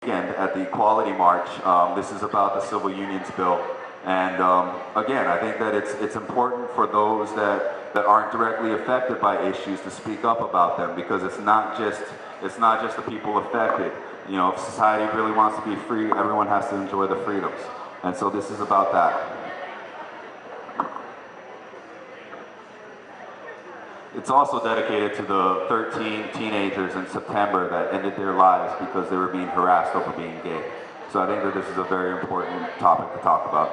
at the Equality March. This is about the Civil Unions Bill. And again, I think that it's important for those that aren't directly affected by issues to speak up about them, because it's not just the people affected. You know, if society really wants to be free, everyone has to enjoy the freedoms. And so this is about that. It's also dedicated to the 13 teenagers in September that ended their lives because they were being harassed over being gay. So I think that this is a very important topic to talk about.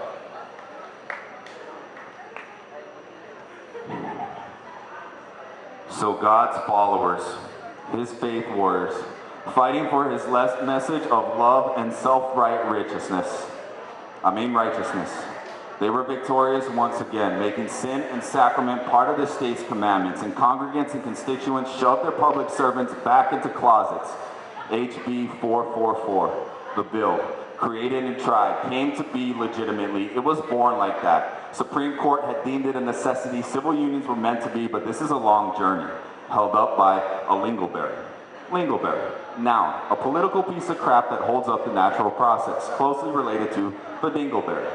So God's followers, his faith warriors, fighting for his message of love and righteousness. They were victorious once again, making sin and sacrament part of the state's commandments, and congregants and constituents shoved their public servants back into closets. HB 444, the bill, created and tried, came to be legitimately. It was born like that. Supreme Court had deemed it a necessity. Civil unions were meant to be, but this is a long journey, held up by a lingoberry. Noun, a political piece of crap that holds up the natural process, closely related to the dingleberry.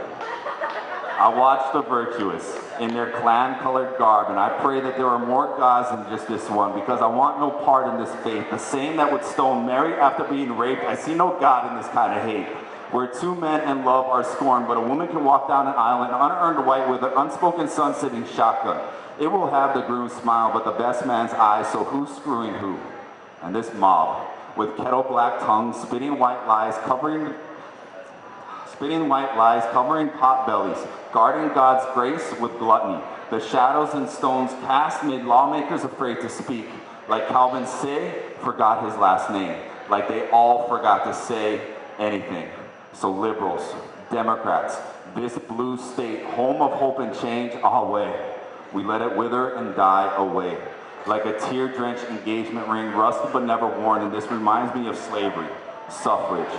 I watched the virtuous in their clan-colored garb, and I pray that there are more gods than just this one, because I want no part in this faith. The same that would stone Mary after being raped. I see no God in this kind of hate, where two men in love are scorned, but a woman can walk down an aisle in unearned white with an unspoken son sitting shotgun. It will have the groom's smile, but the best man's eyes, so who's screwing who? And this mob, with kettle black tongues, spitting white lies, covering pot bellies, guarding God's grace with gluttony. The shadows and stones cast made lawmakers afraid to speak. Like Calvin Say forgot his last name. Like they all forgot to say anything. So liberals, Democrats, this blue state, home of hope and change, away. We let it wither and die away. Like a tear-drenched engagement ring, rusted but never worn, and this reminds me of slavery, suffrage,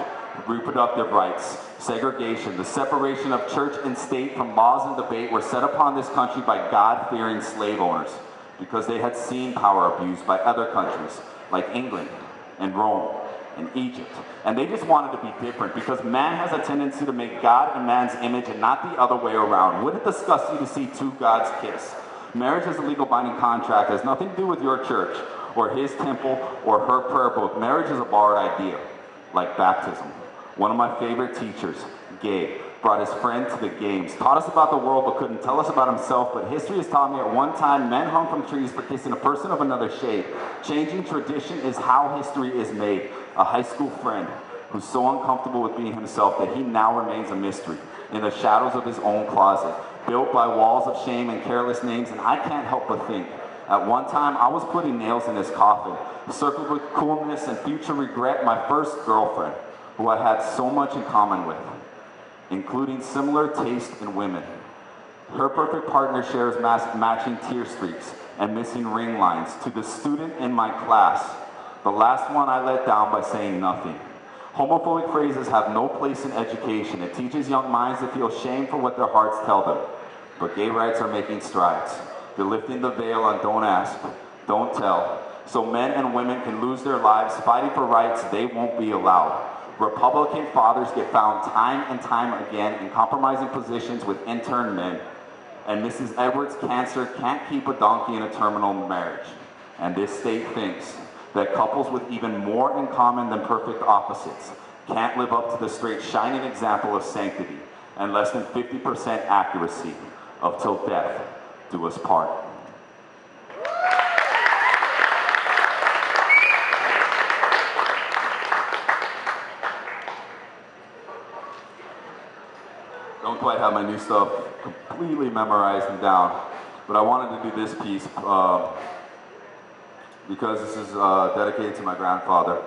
reproductive rights, segregation, the separation of church and state from laws and debate were set upon this country by God-fearing slave owners because they had seen power abused by other countries like England and Rome and Egypt. And they just wanted to be different because man has a tendency to make God in man's image and not the other way around. Would it disgust you to see two gods kiss? Marriage is a legal binding contract. It has nothing to do with your church or his temple or her prayer book. Marriage is a borrowed idea, like baptism. One of my favorite teachers, Gay, brought his friend to the games, taught us about the world but couldn't tell us about himself. But history has taught me at one time men hung from trees for kissing a person of another shade. Changing tradition is how history is made. A high school friend who's so uncomfortable with being himself that he now remains a mystery in the shadows of his own closet, built by walls of shame and careless names. And I can't help but think, at one time I was putting nails in his coffin, circled with coolness and future regret, my first girlfriend, who I had so much in common with, including similar taste in women. Her perfect partner shares matching tear streaks and missing ring lines. To the student in my class, the last one I let down by saying nothing. Homophobic phrases have no place in education. It teaches young minds to feel shame for what their hearts tell them. But gay rights are making strides. They're lifting the veil on don't ask, don't tell, so men and women can lose their lives fighting for rights they won't be allowed. Republican fathers get found time and time again in compromising positions with intern men. And Mrs. Edwards' cancer can't keep a donkey in a terminal marriage. And this state thinks that couples with even more in common than perfect opposites can't live up to the straight shining example of sanctity and less than 50% accuracy of till death do us part. Don't quite have my new stuff completely memorized and down, but I wanted to do this piece because this is dedicated to my grandfather.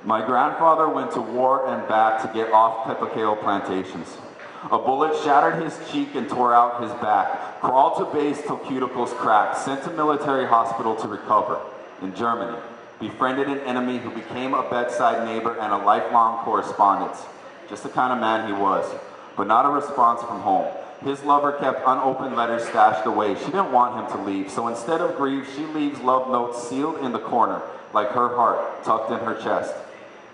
My grandfather went to war and back to get off peppercale plantations. A bullet shattered his cheek and tore out his back. Crawled to base till cuticles cracked. Sent to military hospital to recover in Germany. Befriended an enemy who became a bedside neighbor and a lifelong correspondence. Just the kind of man he was, but not a response from home. His lover kept unopened letters stashed away. She didn't want him to leave, so instead of grief, she leaves love notes sealed in the corner, like her heart tucked in her chest.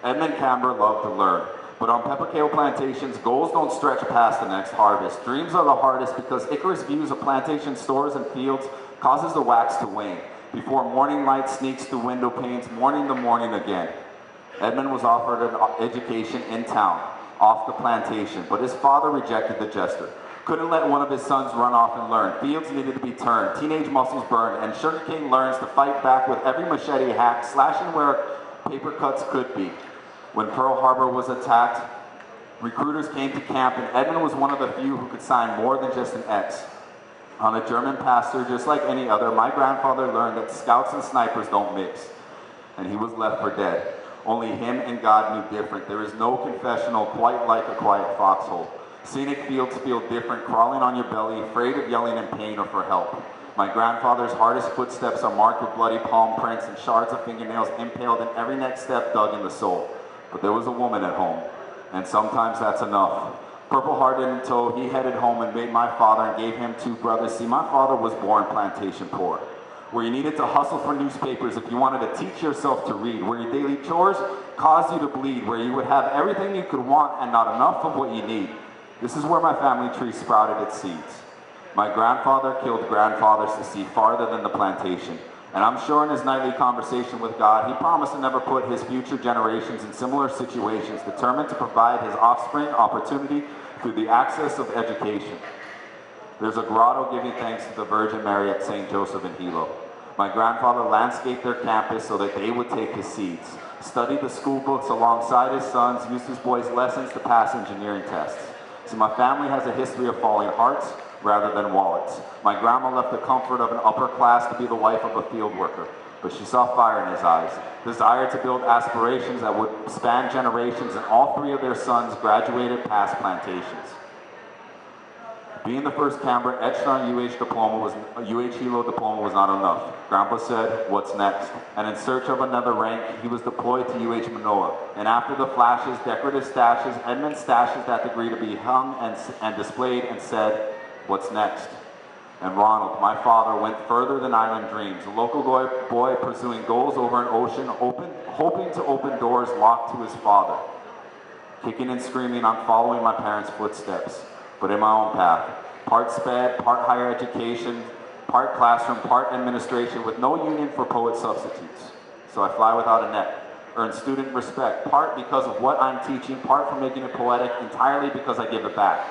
Edmund Camber loved to learn, but on Peppercale plantations, goals don't stretch past the next harvest. Dreams are the hardest because Icarus views of plantation stores and fields causes the wax to wane. Before morning light sneaks through window panes, morning to morning again. Edmund was offered an education in town, off the plantation, but his father rejected the jester. Couldn't let one of his sons run off and learn. Fields needed to be turned, teenage muscles burned, and Sugarcane learns to fight back with every machete hack, slashing where paper cuts could be. When Pearl Harbor was attacked, recruiters came to camp, and Edmund was one of the few who could sign more than just an X. On a German pastor, just like any other, my grandfather learned that scouts and snipers don't mix, and he was left for dead. Only him and God knew different. There is no confessional quite like a quiet foxhole. Scenic fields feel different, crawling on your belly, afraid of yelling in pain or for help. My grandfather's hardest footsteps are marked with bloody palm prints and shards of fingernails impaled in every next step dug in the soul. But there was a woman at home, and sometimes that's enough. Purple Heart in tow, he headed home and made my father and gave him 2 brothers. See, my father was born plantation poor, where you needed to hustle for newspapers if you wanted to teach yourself to read, where your daily chores caused you to bleed, where you would have everything you could want and not enough of what you need. This is where my family tree sprouted its seeds. My grandfather killed grandfathers to see farther than the plantation. And I'm sure in his nightly conversation with God, he promised to never put his future generations in similar situations, determined to provide his offspring opportunity through the access of education. There's a grotto giving thanks to the Virgin Mary at St. Joseph in Hilo. My grandfather landscaped their campus so that they would take his seeds, studied the school books alongside his sons, used his boys' lessons to pass engineering tests. See, my family has a history of falling hearts rather than wallets. My grandma left the comfort of an upper class to be the wife of a field worker, but she saw fire in his eyes, desire to build aspirations that would span generations, and all 3 of their sons graduated past plantations. Being the first Camber etched on UH Hilo diploma was not enough. Grandpa said, "What's next?" And in search of another rank, he was deployed to UH Manoa. And after the flashes, decorative stashes, Edmund stashes that degree to be hung and displayed and said, "What's next?" And Ronald, my father, went further than island dreams. A local boy pursuing goals over an ocean, hoping to open doors locked to his father. Kicking and screaming, I'm following my parents' footsteps, but in my own path. Part SPED, part higher education, part classroom, part administration, with no union for poet substitutes. So I fly without a net, earn student respect, part because of what I'm teaching, part for making it poetic, entirely because I give it back.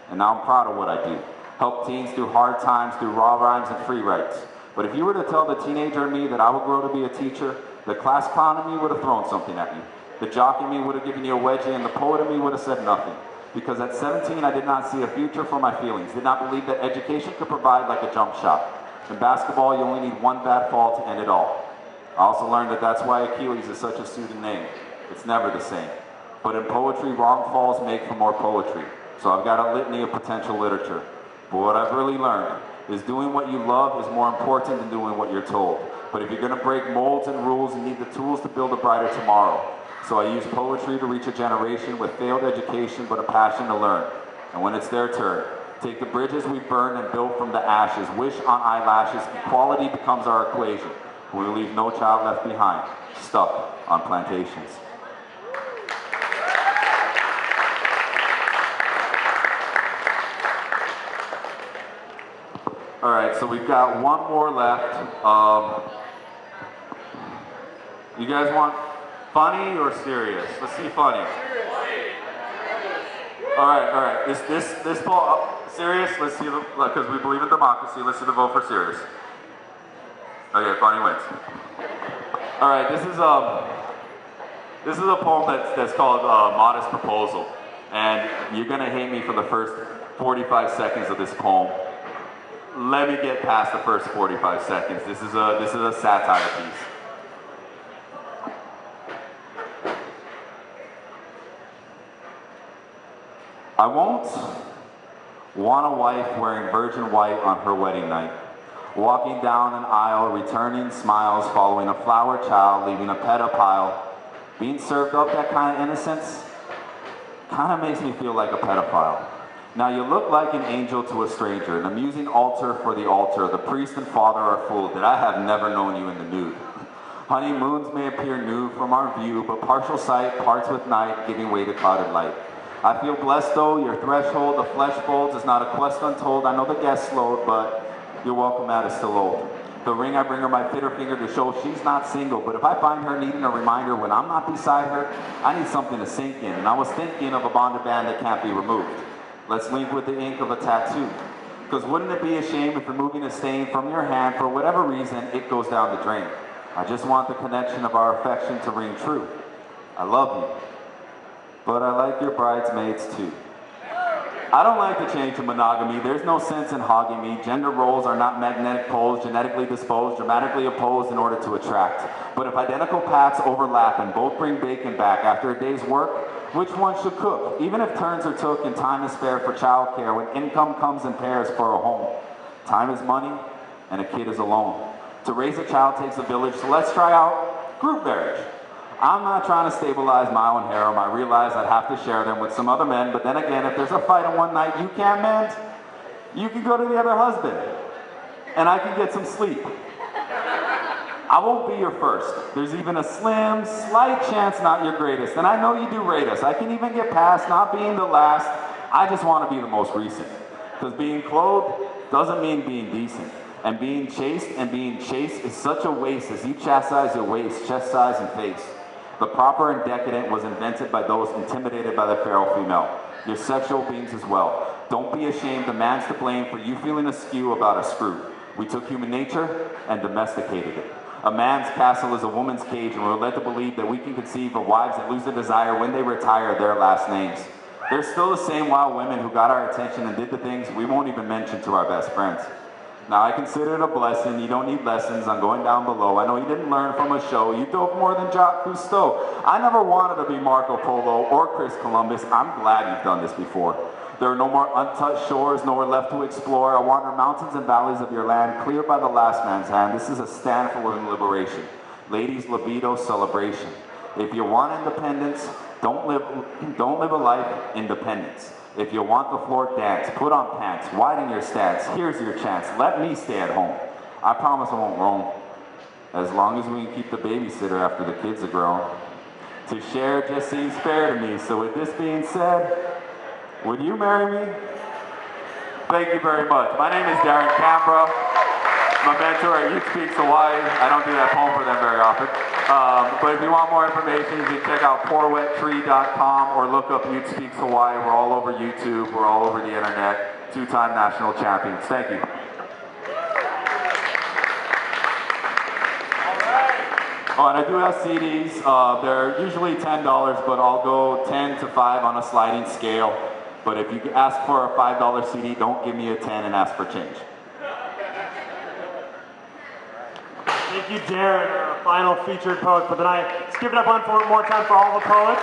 And now I'm proud of what I do. Help teens through hard times, through raw rhymes and free writes. But if you were to tell the teenager in me that I would grow to be a teacher, the class clown in me would have thrown something at you. The jock in me would have given you a wedgie, and the poet in me would have said nothing. Because at 17, I did not see a future for my feelings, did not believe that education could provide like a jump shot. In basketball, you only need one bad fall to end it all. I also learned that that's why Achilles is such a suited name. It's never the same. But in poetry, wrong falls make for more poetry. So I've got a litany of potential literature. But what I've really learned is doing what you love is more important than doing what you're told. But if you're going to break molds and rules, you need the tools to build a brighter tomorrow. So I use poetry to reach a generation with failed education but a passion to learn. And when it's their turn, take the bridges we burned and build from the ashes. Wish on eyelashes, equality becomes our equation. We leave no child left behind, stuck on plantations. All right, so we've got one more left. You guys want funny or serious? Let's see funny. All right. This poll serious? Let's see, because we believe in democracy. Let's see the vote for serious. Okay, funny wins. All right, this is a poem that's called "Modest Proposal," and you're gonna hate me for the first 45 seconds of this poem. Let me get past the first 45 seconds. This is a satire piece. I won't want a wife wearing virgin white on her wedding night, walking down an aisle, returning smiles, following a flower child, leaving a pedophile. Being served up that kind of innocence kind of makes me feel like a pedophile. Now you look like an angel to a stranger, an amusing altar for the altar. The priest and father are fooled that I have never known you in the nude. Honeymoons may appear new from our view, but partial sight parts with night, giving way to clouded light. I feel blessed though, your threshold, the flesh folds, is not a quest untold. I know the guest slowed, but your welcome mat is still old. The ring I bring her my fitter finger to show she's not single, but if I find her needing a reminder when I'm not beside her, I need something to sink in, and I was thinking of a bonded band that can't be removed. Let's link with the ink of a tattoo. Because wouldn't it be a shame if removing a stain from your hand, for whatever reason, it goes down the drain? I just want the connection of our affection to ring true. I love you, but I like your bridesmaids too. I don't like to change to monogamy. There's no sense in hogging me. Gender roles are not magnetic poles, genetically disposed, dramatically opposed in order to attract. But if identical paths overlap and both bring bacon back after a day's work, which one should cook? Even if turns are took and time is spared for childcare, when income comes in pairs for a home. Time is money, and a kid is alone. To raise a child takes a village, so let's try out group marriage. I'm not trying to stabilize my own harem. I realize I'd have to share them with some other men, but then again, if there's a fight on one night you can't mend, you can go to the other husband, and I can get some sleep. I won't be your first. There's even a slim, slight chance not your greatest, and I know you do rate us. I can even get past not being the last. I just want to be the most recent, because being clothed doesn't mean being decent. And being chaste and being chaste is such a waste as you chastise your waist, chest size, and face. The proper and decadent was invented by those intimidated by the feral female. You're sexual beings as well. Don't be ashamed, the man's to blame for you feeling askew about a screw. We took human nature and domesticated it. A man's castle is a woman's cage, and we're led to believe that we can conceive of wives that lose their desire when they retire their last names. They're still the same wild women who got our attention and did the things we won't even mention to our best friends. Now I consider it a blessing. You don't need lessons on going down below. I know you didn't learn from a show. You dope more than Jacques Cousteau. I never wanted to be Marco Polo or Chris Columbus. I'm glad you've done this before. There are no more untouched shores, nowhere left to explore. I wander mountains and valleys of your land, cleared by the last man's hand. This is a stand for women liberation. Ladies, libido, celebration. If you want independence, don't live a life independence. If you want the floor, dance. Put on pants. Widen your stance. Here's your chance. Let me stay at home. I promise I won't roam. As long as we can keep the babysitter after the kids are grown. To share just seems fair to me. So with this being said, would you marry me? Thank you very much. My name is Darren Canberra. My mentor at Youth Speaks Hawaii. I don't do that poem for them very often. But if you want more information, you can check out poorwettree.com or look up Youth Speaks Hawaii. We're all over YouTube. We're all over the internet. Two-time national champions. Thank you. Oh, and I do have CDs. They're usually $10, but I'll go 10 to 5 on a sliding scale. But if you ask for a $5 CD, don't give me a 10 and ask for change. Thank you, Darren, our final featured poet for the night. Let's give it up one more time for all the poets.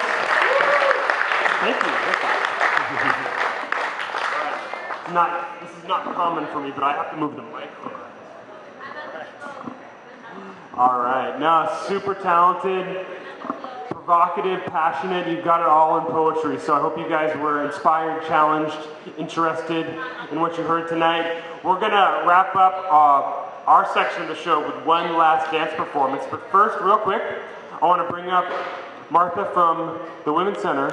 Thank you. This is not common for me, but I have to move the mic. All right, now super talented, provocative, passionate. You've got it all in poetry. So I hope you guys were inspired, challenged, interested in what you heard tonight. We're gonna wrap up our section of the show with one last dance performance. But first, real quick, I want to bring up Martha from the Women's Center.